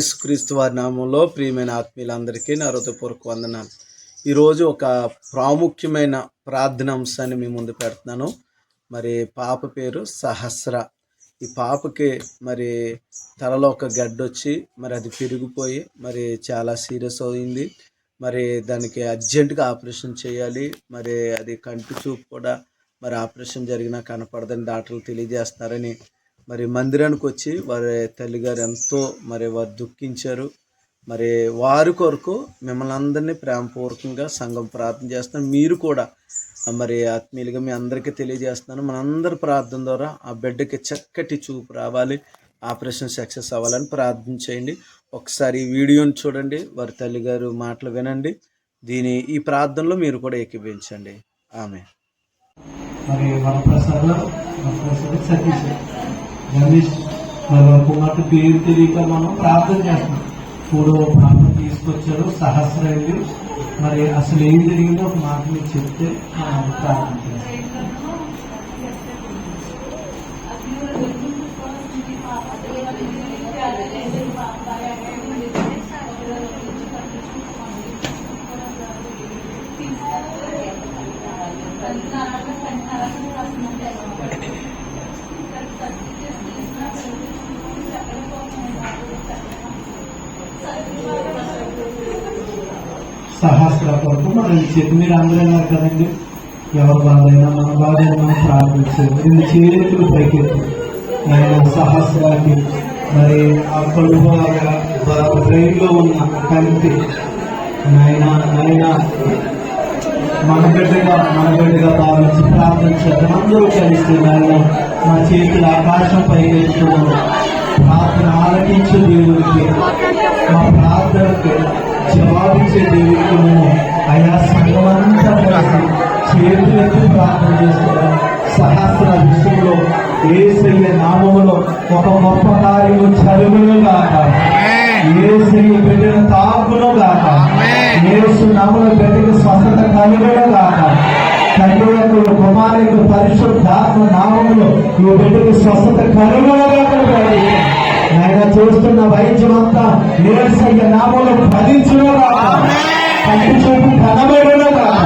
యేసుక్రీస్తు వారి నామంలో ప్రియమైన ఆత్మీయులందరికీ నా హృదయపూర్వక వందనాలు. ఈరోజు ఒక ప్రాముఖ్యమైన ప్రార్థన అంశాన్ని మీ ముందు పెడుతున్నాను. మరి పాప పేరు సహస్ర. ఈ పాపకి మరి తలలో ఒక గడ్డొచ్చి మరి అది పెరిగిపోయి మరి చాలా సీరియస్ అయింది. మరి దానికి అర్జెంటుగా ఆపరేషన్ చేయాలి. మరి అది కంటి చూపు కూడా మరి ఆపరేషన్ జరిగినా కనపడదని డాక్టర్లు తెలియజేస్తున్నారని మరి మందిరానికి వచ్చి వారి తల్లిగారు ఎంతో మరి వారు దుఃఖించారు. మరి వారి కొరకు మిమ్మల్ని అందరినీ ప్రేమపూర్వకంగా సంఘం ప్రార్థన చేస్తాను. మీరు కూడా మరి ఆత్మీయులుగా మీ అందరికీ తెలియజేస్తున్నాను. మనందరి ప్రార్థన ద్వారా ఆ బిడ్డకి చక్కటి చూపు రావాలి, ఆపరేషన్ సక్సెస్ అవ్వాలని ప్రార్థన చేయండి. ఒకసారి ఈ వీడియోని చూడండి, వారి తల్లిగారు మాటలు వినండి. ఈ ప్రార్థనలో మీరు కూడా ఏకీభవించండి. ఆమె మరి గణేష్ మరి కుమార్తె పేరు తెలియక మనం ప్రార్థన చేస్తున్నాం. ఇప్పుడు పాప తీసుకొచ్చారు సహస్రైంది. మరి అసలు ఏం జరిగిందో ఒక మాట మీకు చెప్తే మనం ప్రార్థన చేస్తాం. సహస్ర కొరకు మనం చెప్పి మీరు అందరూ అన్నారు కదండి, ఎవరి బాధైనా మన బాధైనా మనం ప్రార్థించారు. రెండు చేతులు పైకెత్తి ఆయన సహస్రానికి మరి ఆ కడుపు బ్రెయిన్లో ఉన్న కంటి ఆయన మన బిడ్డగా భావించి ప్రార్థన చేద్దాం. అందరూ కలిసి ఆయన మా చేతులు ఆకాశం పైకెత్తుతున్నాము. ప్రార్థన ఆలకించే దేవుడికి, మా ప్రార్థనకి జవాబిచ్చే దేవుడికి మేము ఆయా సంఘమంతా కలిసి చేతులెత్తి ప్రార్థన చేస్తున్నాం. సహస్ర విషయంలో యేసయ్య నామములో ఒక గొప్ప కార్యము జరుగును గాక, యేసయ్య బిడ్డను తాకును గాక, యేసు నామములో బిడ్డకు స్వస్థత కలుగును గాక, తండ్రి కుమారుడు పరిశుద్ధాత్మ నామములో ఈ బిడ్డకు స్వస్థత కలుగును గాక. ఆయన చూస్తున్న వైద్యం అంతా యేసయ్య నామములో ఫలించును గాక, కంటి చూపు కనబడును గాక,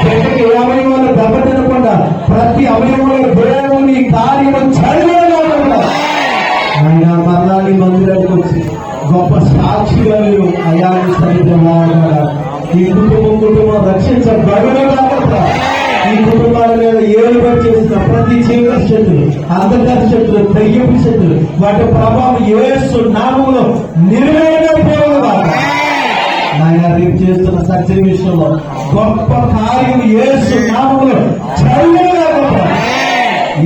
బిడ్డకి ఏ అవయవాలు దెబ్బతినకుండా ప్రతి అవయవంలో దేవుని కార్యము జరుగును గాక. ఆయన మరణాన్ని మందిరానికి వచ్చి గొప్ప సాక్షిగా మీరు అయాన్ని సైతం ఈ కుటుంబం రక్షించబడును గాక. ఈ కుటుంబాల మీద ఏలుబడి చేసిన ప్రతి చీకటి శక్తులు, అంధకార శక్తులు, దయ్యపు శక్తులు, వాటి ప్రభావం యేసు నామములో నిర్వహించబడును. ఆయన రేపు చేస్తున్న సర్జరీ విషయంలో గొప్ప కార్యం యేసు నామములో జరుగును.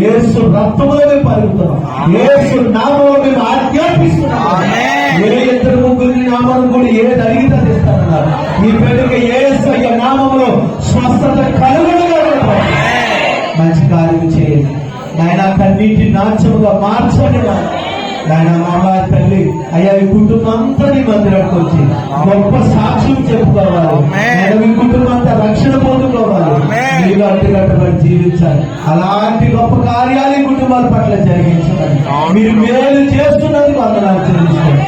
యేసు రక్తములోనే పలుకుతున్నాం, యేసు నామములో మేము ఆజ్ఞాపిస్తున్నాం. ఏ ఇద్దరు ముగ్గురి నామాన్ని కూడా ఏది అడిగితే ఇస్తానన్నారు. ఈ బిడ్డకి యేసయ్య నామములో స్వస్థత కలుగును. మంచి కార్యం చేయండి ఆయన, కన్నీటి నాట్యముగా మార్చండి ఆయన. మా వారి తల్లి అయ్యా ఈ కుటుంబం అంతా నీ మందిరానికి వచ్చి గొప్ప సాక్ష్యం చెప్పుకోవాలి. ఈ కుటుంబం అంతా రక్షణ పొందుకోవాలి, మీరు అట్టుగట్టుబడి జీవించాలి. అలాంటి గొప్ప కార్యాలు ఈ కుటుంబాల పట్ల జరిగించాలి. మీరు మేలు చేస్తున్నందుకు వందనాలు చెల్లించుకోండి.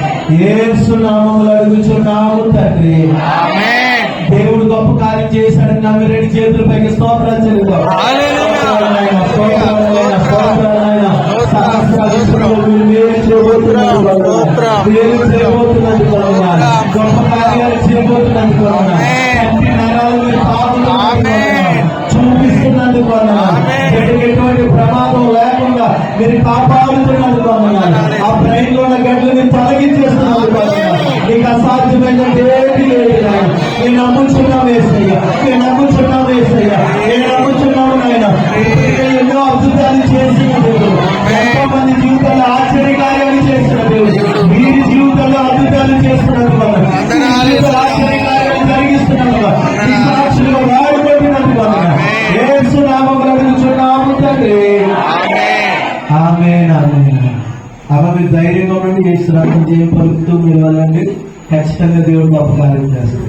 యేసు నామములో అడుగుచున్నాము తండ్రి. దేవుడు గొప్ప కార్యం చేశాడని నమ్మి రెండు చేతుల పైకి స్తోత్రాలు చెల్లిద్దాం. గొప్ప కార్యాలు చేయబోతున్నందుకు చూపిస్తున్నందుకు ఎటువంటి ప్రమాదం లేకుండా మీరు కాపాడుతున్నందుకు ఆ బ్రెయిన్ లో ఉన్న గడ్డని తొలగించేస్తున్నందుకు నీకు అసాధ్యమైన ఏది లేదు. నేను నమ్ముచున్నాం వేసయ్యా, నేను నమ్ముచున్నాం వేసయ్యా, నేను నమ్ముచున్నాము నాయన. ఎన్నో అద్భుతాలు చేసిన దేవుడు, ఎంతో మంది జీవితాల్లో ఆశ్చర్యకార్యాలు చేసిన దేవుడు, వీరి జీవితంలో అద్భుతాలు చేస్తున్నందుకు, ఆశ్చర్యకార్యాలు జరిగిస్తున్నందుకు, సాక్షులుగా వాడుకుంటున్నందుకు యేసు నామములో అడుగుచున్నాము తండ్రి. ఆమేన్ ఆమేన్. అమ్మ మీరు ధైర్యంగా ఉండండి. యేసు రక్తం చేయ పలుకుతూ మీరు వెళ్ళండి. ఖచ్చితంగా దేవుడు గొప్ప కార్యం చేస్తారు.